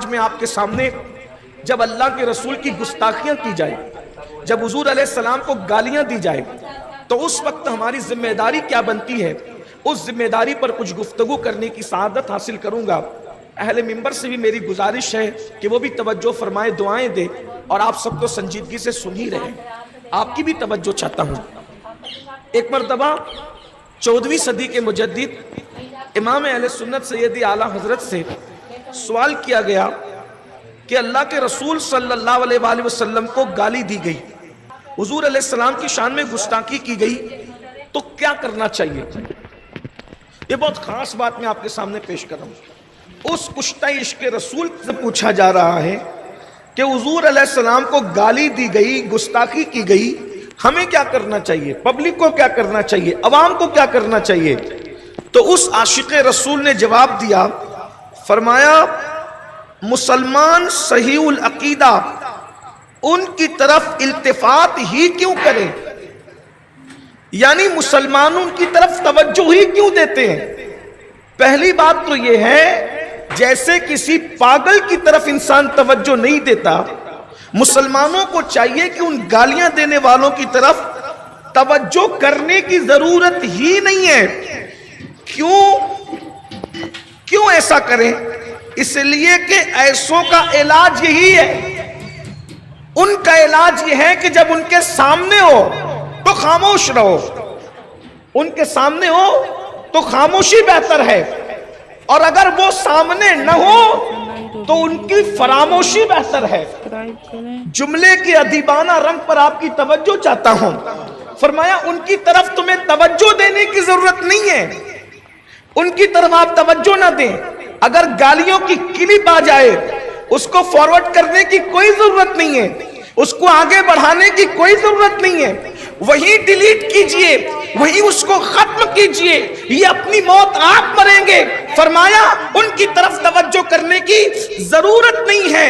میں آپ کے سامنے جب اللہ کے رسول کی گستاخیاں کی جائے، جب حضور علیہ السلام کو گالیاں دی جائے، تو اس وقت ہماری ذمہ داری کیا بنتی ہے، اس ذمہ داری پر کچھ گفتگو کرنے کی سعادت حاصل کروں گا۔ اہل منبر سے بھی میری گزارش ہے کہ وہ بھی توجہ فرمائے، دعائیں دے، اور آپ سب تو سنجیدگی سے سن ہی رہے، آپ کی بھی توجہ چاہتا ہوں۔ ایک مرتبہ 14ویں صدی کے مجدد امام اہل سنت سید اعلیٰ حضرت سے سوال کیا گیا کہ اللہ کے رسول صلی اللہ علیہ وآلہ وسلم کو گالی دی گئی، حضور علیہ السلام کی شان میں گستاخی کی گئی، تو کیا کرنا چاہیے؟ یہ بہت خاص بات میں آپ کے سامنے پیش کر رہا ہوں۔ اس کشتہ عشق رسول سے پوچھا جا رہا ہے کہ حضور علیہ السلام کو گالی دی گئی، گستاخی کی گئی، ہمیں کیا کرنا چاہیے، پبلک کو کیا کرنا چاہیے، عوام کو کیا کرنا چاہیے؟ تو اس عاشق رسول نے جواب دیا، فرمایا مسلمان صحیح العقیدہ ان کی طرف التفات ہی کیوں کریں، یعنی مسلمان ان کی طرف توجہ ہی کیوں دیتے ہیں؟ پہلی بات تو یہ ہے جیسے کسی پاگل کی طرف انسان توجہ نہیں دیتا، مسلمانوں کو چاہیے کہ ان گالیاں دینے والوں کی طرف توجہ کرنے کی ضرورت ہی نہیں ہے۔ کیوں ایسا کریں؟ اس لیے کہ ایسوں کا علاج یہی ہے، ان کا علاج یہ ہے کہ جب ان کے سامنے ہو تو خاموش رہو، ان کے سامنے ہو تو خاموشی بہتر ہے، اور اگر وہ سامنے نہ ہو تو ان کی فراموشی بہتر ہے۔ جملے کے ادیبانہ رنگ پر آپ کی توجہ چاہتا ہوں۔ فرمایا ان کی طرف تمہیں توجہ دینے کی ضرورت نہیں ہے، ان کی طرف آپ توجہ نہ دیں۔ اگر گالیوں کی کلپ آ جائے اس کو فارورڈ کرنے کی کوئی ضرورت نہیں ہے، اس کو آگے بڑھانے کی کوئی ضرورت نہیں ہے، وہی ڈیلیٹ کیجئے، وہی اس کو ختم کیجئے، یہ اپنی موت آپ مریں گے۔ فرمایا ان کی طرف توجہ کرنے کی ضرورت نہیں ہے۔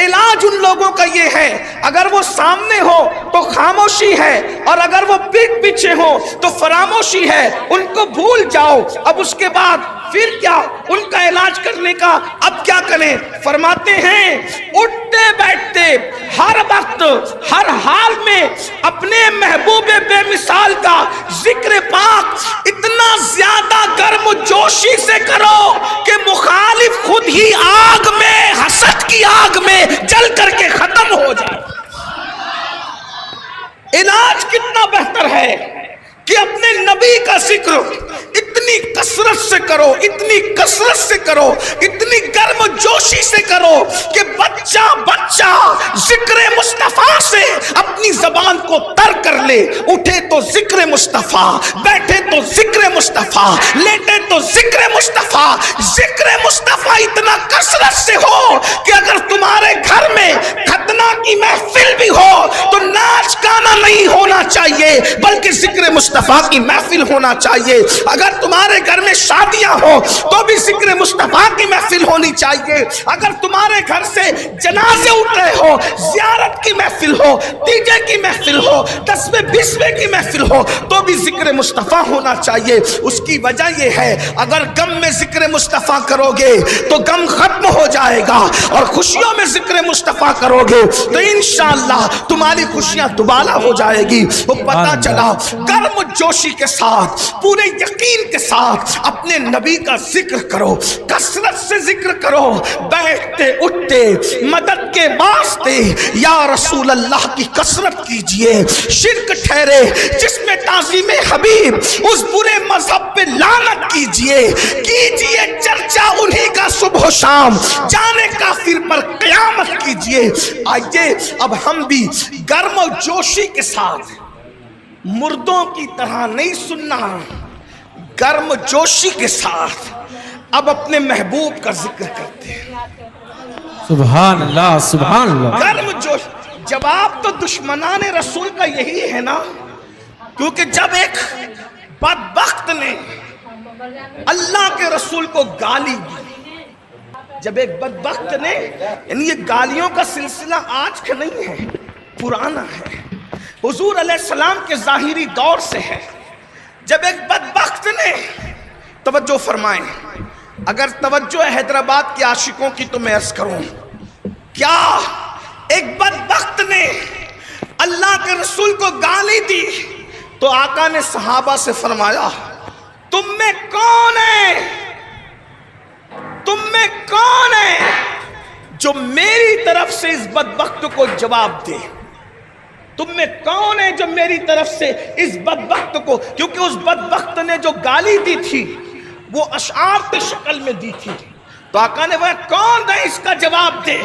علاج ان لوگوں کا یہ ہے، اگر وہ سامنے ہو تو خاموشی ہے، اور اگر وہ پیٹھ پیچھے ہو تو فراموشی ہے، ان کو بھول جاؤ۔ اب اس کے بعد پھر کیا ان کا علاج کرنے کا؟ اب کیا کریں؟ فرماتے ہیں اٹھتے بیٹھتے ہر وقت ہر حال میں اپنے محبوب بے مثال کا ذکر پاک اتنا زیادہ گرم جوشی سے کرو کہ مخالف خود ہی آگ میں، حسد کی آگ میں جل کر کے ختم ہو جائے۔ علاج کتنا بہتر ہے کہ اپنے نبی کا ذکر اتنی کثرت سے کرو، اتنی کثرت سے کرو، اتنی گرم جوشی سے کرو کہ بچہ بچہ ذکر مصطفیٰ سے اپنی زبان کو تر کر لے۔ اٹھے تو ذکر مصطفیٰ، بیٹھے تو ذکر مصطفیٰ، لیٹے تو ذکر مصطفیٰ۔ ذکر مصطفیٰ اتنا کثرت سے ہو کہ اگر تمہارے گھر میں ختنہ کی محفل بھی ہو تو ناچ گانا نہیں ہونا چاہیے، بلکہ ذکر مصطفیٰ کی محفل ہونا چاہیے۔ اگر تمہارے گھر میں شادیاں ہو تو بھی ذکر مصطفیٰ کی محفل ہونی چاہیے۔ اگر تمہارے گھر سے جنازے اٹھ رہے ہو، زیارت کی محفل ہو، تیجے کی محفل ہو، 10ویں 20ویں کی محفل ہو، تو بھی ذکر مصطفیٰ ہونا چاہیے۔ اس کی وجہ یہ ہے اگر غم میں ذکر مصطفیٰ کرو گے تو غم ختم ہو جائے گا، اور خوشیوں میں ذکر مصطفیٰ کرو گے تو انشاءاللہ تمہاری خوشیاں دوبالا ہو جائے گی۔ وہ پتہ چلا گرم جوشی کے ساتھ، پورے یقین کے ساتھ اپنے نبی کا ذکر کرو، کثرت سے ذکر کرو، بیٹھتے اٹھتے مدد کے واسطے یا رسول اللہ کی کثرت کیجئے۔ شرک ٹھہرے جس میں تعظیم حبیب، اس برے مذہب پہ لعنت کیجئے چرچا انہی کا صبح و شام، جانے کافر پر قیامت کیجئے۔ آئیے اب ہم بھی گرم و جوشی کے ساتھ، مردوں کی طرح نہیں سننا، گرم جوشی کے ساتھ اب اپنے محبوب کا ذکر کرتے ہیں۔ سبحان اللہ، سبحان اللہ۔ گرم جوش، جواب تو دشمنان رسول کا یہی ہے نا، کیونکہ جب ایک بدبخت نے اللہ کے رسول کو گالی دی، جب ایک بدبخت نے، یعنی یہ گالیوں کا سلسلہ آج کا نہیں ہے، پرانا ہے، حضور علیہ السلام کے ظاہری دور سے ہے۔ جب ایک بدبخت نے، توجہ فرمائیں، اگر توجہ حیدرآباد کے عاشقوں کی تو میں عرض کروں، کیا ایک بدبخت نے اللہ کے رسول کو گالی دی تو آقا نے صحابہ سے فرمایا تم میں کون ہے، تم میں کون ہے جو میری طرف سے اس بدبخت کو جواب دے؟ تم میں کون ہے جو میری طرف سے اس بدبخت کو، کیونکہ اس بدبخت نے جو گالی دی تھی وہ اشعار کی شکل میں دی تھی، تو آقا نے وہ کون ہے اس کا جواب دے؟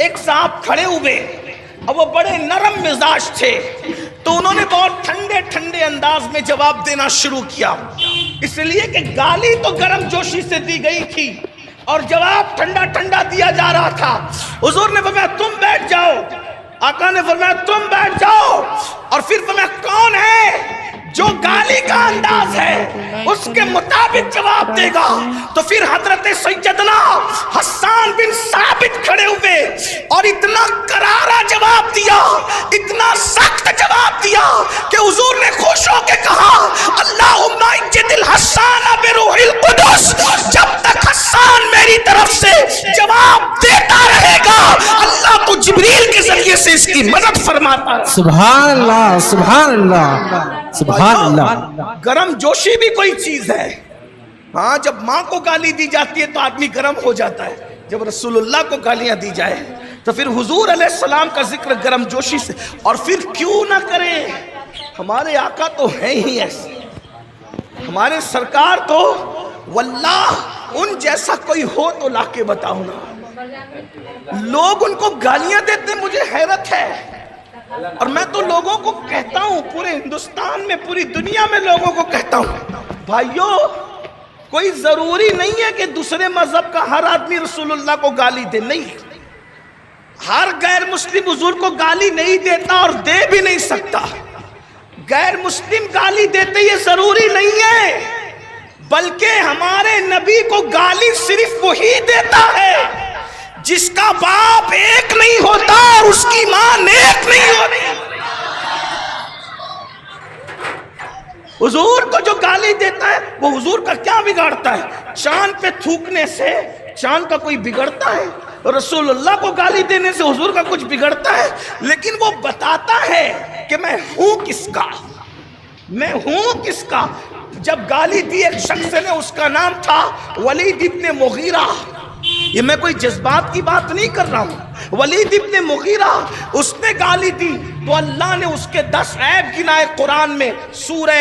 ایک صاحب کھڑے ہوئے اور وہ بڑے نرم مزاج تھے، تو انہوں نے بہت ٹھنڈے ٹھنڈے انداز میں جواب دینا شروع کیا، اس لیے کہ گالی تو گرم جوشی سے دی گئی تھی اور جواب ٹھنڈا ٹھنڈا دیا جا رہا تھا۔ حضور نے فرمایا تم بیٹھ جاؤ، آقا نے فرمایا تم بیٹھ جاؤ، اور پھر فرمایا کون ہے جو گالی کا انداز ہے اس کے مطابق جواب دے گا؟ تو پھر حضرت سیدنا حسان بن ثابت کھڑے ہوئے اور اتنا کرارا جواب دیا، اتنا سخت جواب دیا کہ حضور نے خوش ہو کے کہا اللہم اجد الحسان بروح القدس، جب تک حسان میری طرف سے جواب دیتا رہے گا اللہ تو جبریل کے ذریعے سے اس کی مدد فرماتا ہے۔ سبحان اللہ سبحان اللہ سبحان اللہ۔ گرم جوشی بھی کوئی چیز ہے، ہاں جب ماں کو گالی دی جاتی ہے تو آدمی گرم ہو جاتا ہے، جب رسول اللہ کو گالیاں دی جائے تو پھر حضور علیہ السلام کا ذکر گرم جوشی سے، اور پھر کیوں نہ کریں؟ ہمارے آقا تو ہیں ہی ایسے، ہمارے سرکار تو واللہ ان جیسا کوئی ہو تو لا کے بتاؤ نا۔ لوگ ان کو گالیاں دیتے مجھے حیرت ہے، اور میں تو لوگوں کو کہتا ہوں، پورے ہندوستان میں پوری دنیا میں لوگوں کو کہتا ہوں بھائیو کوئی ضروری نہیں ہے کہ دوسرے مذہب کا ہر آدمی رسول اللہ کو گالی دے، نہیں، ہر غیر مسلم حضور کو گالی نہیں دیتا اور دے بھی نہیں سکتا، غیر مسلم گالی دیتے یہ ضروری نہیں ہے، بلکہ ہمارے نبی کو گالی صرف وہی دیتا ہے جس کا باپ ایک نہیں ہوتا اور اس کی ماں نیک نہیں ہوتی۔ حضور کو جو گالی دیتا ہے وہ حضور کا کیا بگاڑتا ہے؟ چاند پہ تھوکنے سے چاند کا کوئی بگڑتا ہے؟ رسول اللہ کو گالی دینے سے حضور کا کچھ بگڑتا ہے؟ لیکن وہ بتاتا ہے کہ میں ہوں کس کا، میں ہوں کس کا۔ جب گالی دی ایک شخص نے، اس کا نام تھا ولید ابن مغیرہ، یہ میں کوئی جذبات کی بات نہیں کر رہا ہوں، ولید ابن مغیرہ اس نے گالی دی تو اللہ نے اس کے 10 عیب گنائے قرآن میں، سورہ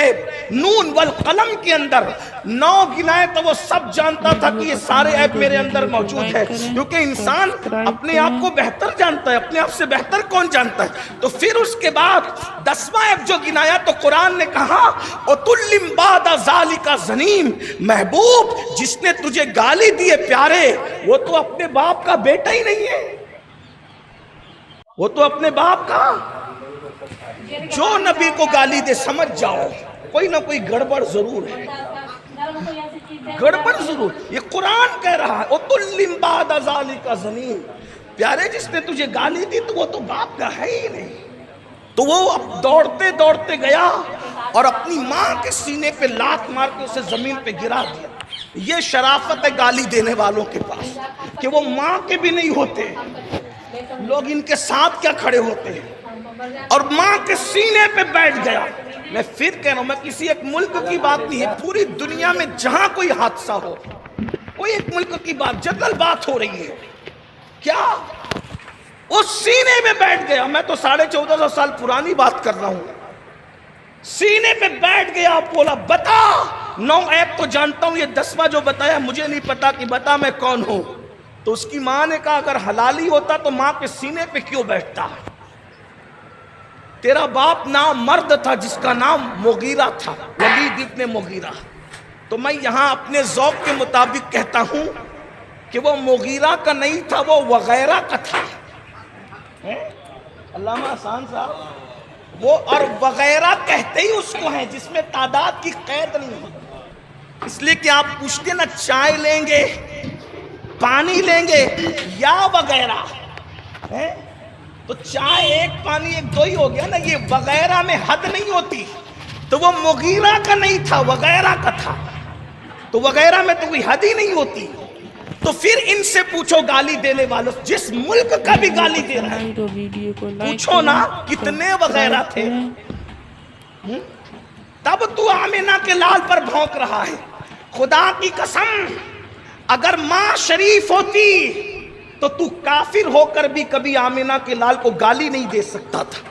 نون والقلم کے اندر 9 گنائے، تو وہ سب جانتا تھا کہ یہ سارے عیب میرے اندر موجود ہے، کیونکہ انسان اپنے آپ کو بہتر جانتا ہے، اپنے آپ سے بہتر کون جانتا ہے؟ تو پھر اس کے بعد 10واں عیب جو گنایا تو قرآن نے کہا اُتُلِّمْ بَعْدَ ذَلِكَ زَنِيمٌ، محبوب جس نے تجھے گالی دی ہے پیارے وہ تو اپنے باپ کا بیٹا ہی نہیں ہے، وہ تو اپنے باپ کا، جو نبی کو گالی دے سمجھ جاؤ کوئی نہ کوئی گڑبڑ ضرور ہے، گڑبڑ ضرور، یہ قرآن کہہ رہا ہے اُتُلِّمْ بَعْدَ ذَلِكَ زَنِيمٌ، پیارے جس نے تجھے گالی دی تو وہ تو باپ کا ہے ہی نہیں۔ تو وہ دوڑتے دوڑتے گیا اور اپنی ماں کے سینے پہ لات مار کے اسے زمین پہ گرا دیا۔ یہ شرافت ہے گالی دینے والوں کے پاس کہ وہ ماں کے بھی نہیں ہوتے، لوگ ان کے ساتھ کیا کھڑے ہوتے ہیں، اور ماں کے سینے پہ بیٹھ گیا۔ میں پھر کہہ رہا ہوں، میں کسی ایک ملک کی بات نہیں ہے، پوری دنیا میں جہاں کوئی حادثہ ہو، کوئی ایک ملک کی بات، جنرل بات ہو رہی ہے، کیا اس سینے پہ بیٹھ گیا؟ میں تو 1450 سال پرانی بات کر رہا ہوں، سینے پہ بیٹھ گیا، بولا بتا 9 عیب تو جانتا ہوں، یہ 10واں جو بتایا مجھے نہیں پتا کہ بتا میں کون ہوں۔ تو اس کی ماں نے کہا اگر حلالی ہوتا تو ماں کے سینے پہ کیوں بیٹھتا؟ تیرا باپ نام مرد تھا جس کا نام مغیرہ تھا، ولید ابن مغیرہ۔ تو میں یہاں اپنے ذوق کے مطابق کہتا ہوں کہ وہ مغیرہ کا نہیں تھا، وہ وغیرہ کا تھا۔ علامہ احسان صاحب، وہ اور وغیرہ کہتے ہی اس کو ہیں جس میں تعداد کی قید نہیں ہے، اس لیے کہ آپ پوچھتے نا چائے لیں گے، پانی لیں گے یا وغیرہ، تو چائے ایک پانی ایک دو ہی ہو گیا نا، یہ وغیرہ میں حد نہیں ہوتی۔ تو وہ مغیرہ کا نہیں تھا، وغیرہ کا تھا، تو وغیرہ میں تو کوئی حد ہی نہیں ہوتی۔ تو پھر ان سے پوچھو گالی دینے والوں، جس ملک کا بھی گالی دے رہا ہے، پوچھو نا کتنے وغیرہ تھے، تب تو آمینہ کے لال پر بھونک رہا ہے۔ خدا کی قسم اگر ماں شریف ہوتی تو تو کافر ہو کر بھی کبھی آمینہ کے لال کو گالی نہیں دے سکتا تھا،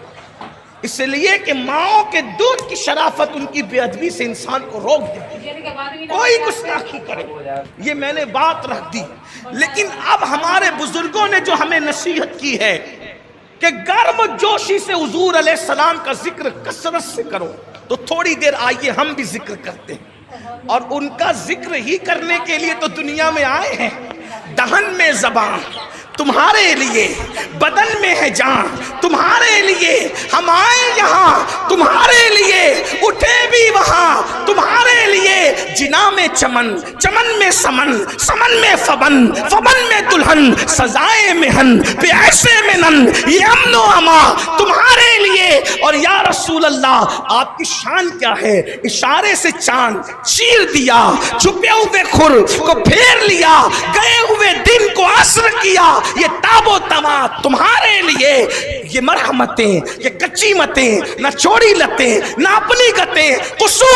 اس لیے کہ ماؤں کے دودھ کی شرافت ان کی بے ادبی سے انسان کو روک دیتی ہے، کوئی گستاخی کرے۔ یہ میں نے بات رکھ دی، لیکن اب ہمارے بزرگوں نے جو ہمیں نصیحت کی ہے کہ گرم جوشی سے حضور علیہ السلام کا ذکر کثرت سے کرو، تو تھوڑی دیر آئیے ہم بھی ذکر کرتے ہیں، اور ان کا ذکر ہی کرنے کے لیے تو دنیا میں آئے ہیں۔ دہن میں زبان تمہارے لیے، بدن میں ہے جان تمہارے لیے، ہم آئے یہاں تمہارے لیے، اٹھے بھی وہاں تمہارے لیے، جنا میں چمن، چمن میں سمن، سمن میں فبن، فبن میں دلہن، سزائے مہن پہ ایسے منن، یہ امن و اما تمہارے لیے۔ اور یا رسول اللہ آپ کی شان کیا ہے؟ اشارے سے چاند چیر دیا، چھپے ہوئے کھر کو پھیر لیا، گئے ہوئے دن کو عصر کیا، یہ تاب و تما تمہارے لیے۔ یہ مرحمتیں، یہ کچی متیں، نہ چوڑی لتیں، نہ اپنی گتیں، قصور